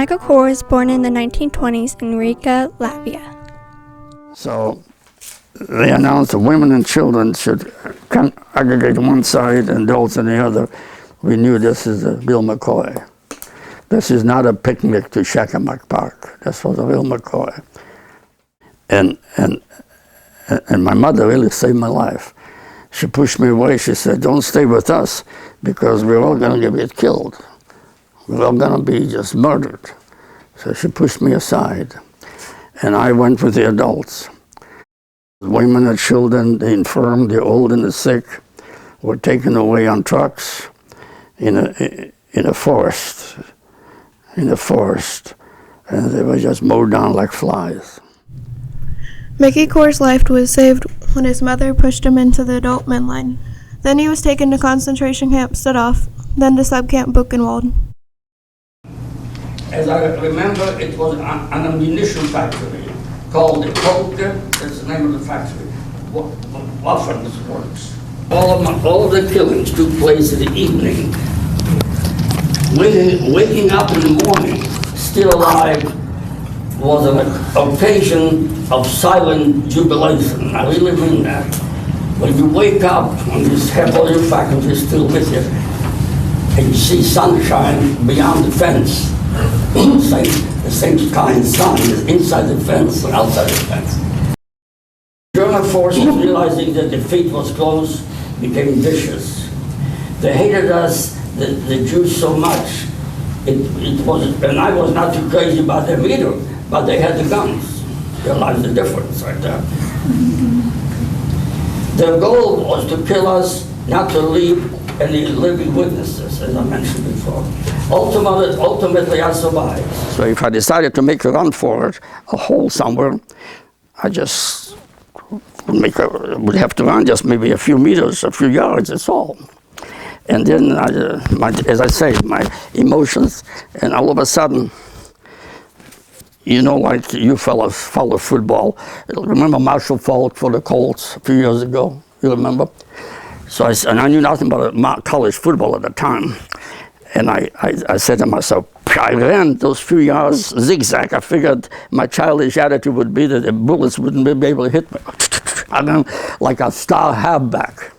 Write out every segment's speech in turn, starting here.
Michael Kor was born in the 1920s in Riga, Latvia. So they announced that women and children should aggregate on one side and adults on the other. We knew this is a real McCoy. This is not a picnic to Shakamak Park. This was a real McCoy. And my mother really saved my life. She pushed me away. She said, don't stay with us because we're all going to get killed. We're all going to be just murdered. So she pushed me aside. And I went with the adults. The women and children, the infirm, the old and the sick were taken away on trucks in a forest. And they were just mowed down like flies. Mickey Kor's life was saved when his mother pushed him into the adult men line. Then he was taken to concentration camp Studhof, then to subcamp Buchenwald. As I remember, it was an ammunition factory called the Polke. That's the name of the factory. Waffenworks. All of the killings took place in the evening. Waking up in the morning, still alive, was an occasion of silent jubilation. I really mean that. When you wake up and you have all your faculties still with you, and you see sunshine beyond the fence, the same kind of sun is inside the fence and outside the fence. German forces, realizing that defeat was close, became vicious. They hated us, the Jews, so much. It was, and I was not too crazy about them either, but they had the guns. Realize the difference right there. Their goal was to kill us, not to leave any living witnesses, as I mentioned before. Ultimately, I survived. So if I decided to make a run for it, a hole somewhere, I just would have to run just maybe a few meters, a few yards, that's all. And then, as I say, my emotions, and all of a sudden, you know, like you fellas follow football. Remember Marshall Falk for the Colts a few years ago? You remember? So I knew nothing about college football at the time. And I said to myself, I ran those few yards zigzag. I figured my childish attitude would be that the bullets wouldn't be able to hit me. I ran like a star halfback,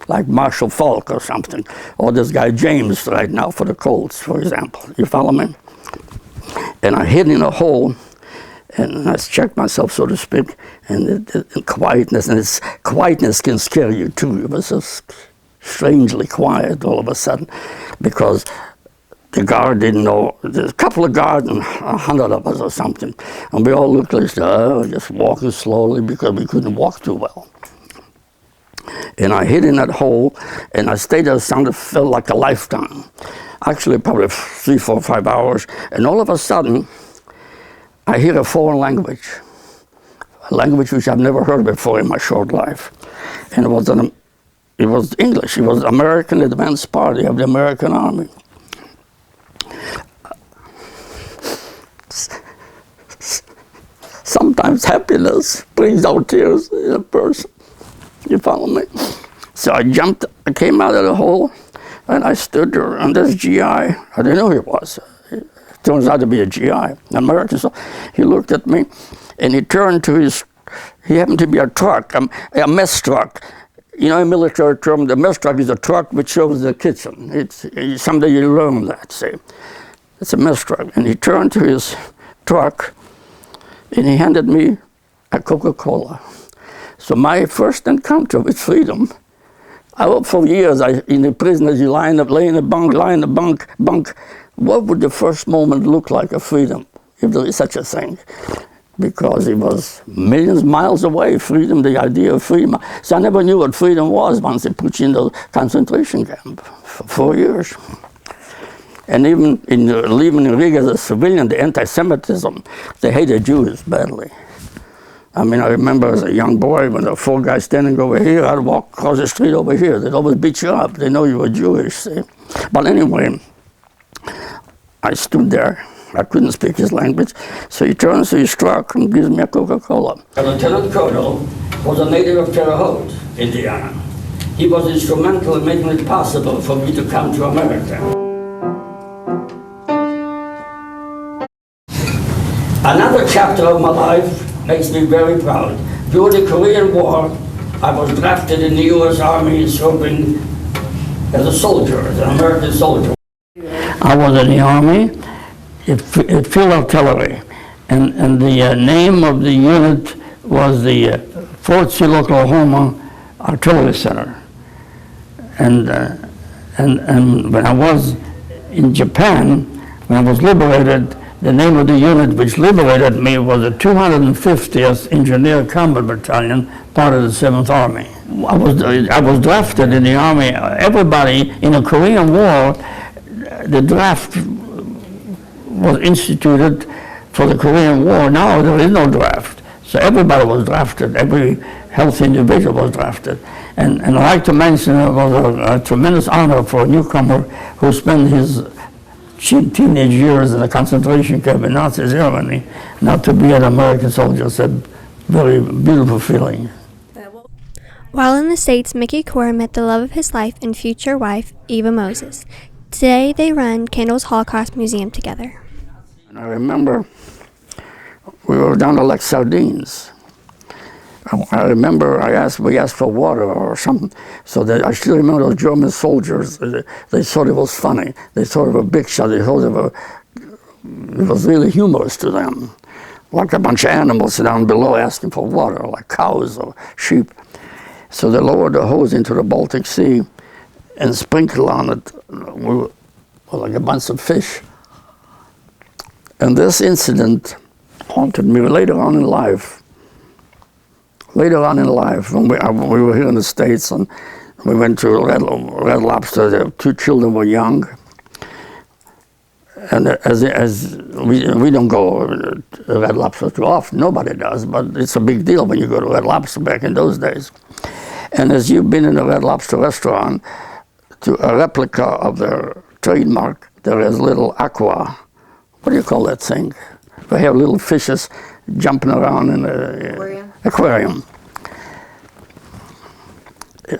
like Marshall Falk or something. Or this guy James right now for the Colts, for example. You follow me? And I hid in a hole, and I checked myself, so to speak, and quietness, and quietness can scare you too. It was just strangely quiet all of a sudden, because the guard didn't know. There's a couple of guards and 100 of us or something, and we all looked like just walking slowly because we couldn't walk too well. And I hid in that hole, and I stayed there. Felt like a lifetime. Actually, probably 3, 4, 5 hours, and all of a sudden, I hear a foreign language, a language which I've never heard before in my short life, and it was English. It was American Advance Party of the American Army. Sometimes happiness brings out tears in a person. You follow me? So I jumped. I came out of the hole. And I stood there, and this GI, I didn't know who he was. It turns out to be a GI, an American. So he looked at me, and he turned to he happened to be a truck, a mess truck. You know, in military term, the mess truck is a truck which shows the kitchen. Someday you learn that, see. It's a mess truck. And he turned to his truck, and he handed me a Coca-Cola. So my first encounter with freedom, for years, in the prison, as you lay in the bunk, what would the first moment look like of freedom, if there is such a thing? Because it was millions of miles away, freedom, the idea of freedom. So I never knew what freedom was once they put you in the concentration camp for 4 years. And even living in Riga as a civilian, the anti-Semitism, they hated Jews badly. I mean, I remember as a young boy, when there were 4 guys standing over here, I'd walk across the street over here. They'd always beat you up. They know you were Jewish, see. But anyway, I stood there. I couldn't speak his language. So he turns to his truck and gives me a Coca-Cola. A lieutenant colonel was a native of Terre Haute, Indiana. He was instrumental in making it possible for me to come to America. chapter of my life makes me very proud. During the Korean War, I was drafted in the U.S. Army serving as a soldier, as an American soldier. I was in the Army, at field artillery, and the name of the unit was the Fort Sill, Oklahoma Artillery Center. And when I was in Japan, when I was liberated, the name of the unit which liberated me was the 250th Engineer Combat Battalion, part of the 7th Army. I was drafted in the Army. Everybody in the Korean War, the draft was instituted for the Korean War. Now there is no draft. So everybody was drafted. Every healthy individual was drafted. And I'd like to mention it was a tremendous honor for a newcomer who spent his teenage years in a concentration camp in Nazi Germany, not to be an American soldier. It's a very beautiful feeling. While in the States, Mickey Kor met the love of his life and future wife, Eva Mozes. Today, they run C.A.N.D.L.E.S Holocaust Museum together. And I remember we were down to like sardines. I remember we asked for water or something, so that I still remember those German soldiers, they thought it was funny. They thought of a big shot, they thought it was really humorous to them. Like a bunch of animals down below asking for water, like cows or sheep. So they lowered the hose into the Baltic Sea and sprinkled on it like a bunch of fish. And this incident haunted me later on in life. Later on in life, when we were here in the States and we went to Red Lobster, the two children were young. And as we don't go to Red Lobster too often, nobody does, but it's a big deal when you go to Red Lobster back in those days. And as you've been in a Red Lobster restaurant, to a replica of their trademark, there is little aqua. What do you call that thing? They have little fishes jumping around in the aquarium. Yeah.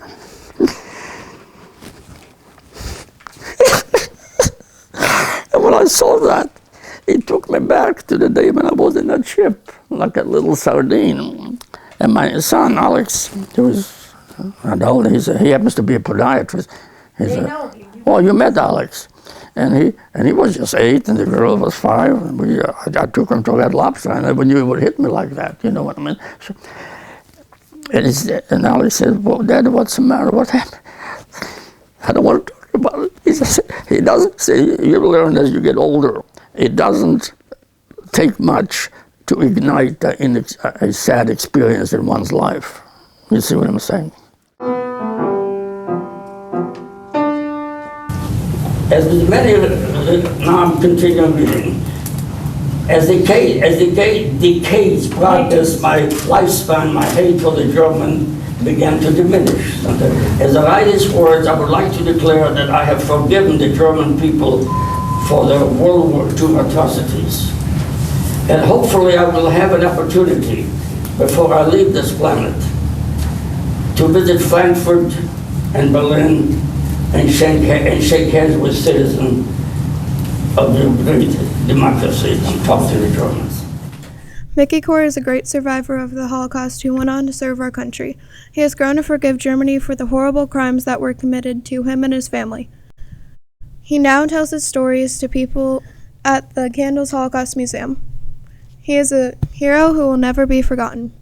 And when I saw that, it took me back to the day when I was in that ship, like a little sardine. And my son, Alex, he was adult, he happens to be a podiatrist. Oh, you met Alex. And he was just 8, and the girl was 5. And I took him to Red Lobster, and I never knew he would hit me like that. You know what I mean? So, and Alex said, "Well, Dad, what's the matter? What happened?" I don't want to talk about it. He doesn't say. You learn as you get older. It doesn't take much to ignite a sad experience in one's life. You see what I'm saying? As with many, now I'm continuing reading. As decades progressed, my lifespan, my hate for the German began to diminish. As I write these words, I would like to declare that I have forgiven the German people for their World War II atrocities. And hopefully I will have an opportunity, before I leave this planet, to visit Frankfurt and Berlin and shake hands with citizens of the great democracy and talk to the Germans. Mickey Kor is a great survivor of the Holocaust who went on to serve our country. He has grown to forgive Germany for the horrible crimes that were committed to him and his family. He now tells his stories to people at the C.A.N.D.L.E.S Holocaust Museum. He is a hero who will never be forgotten.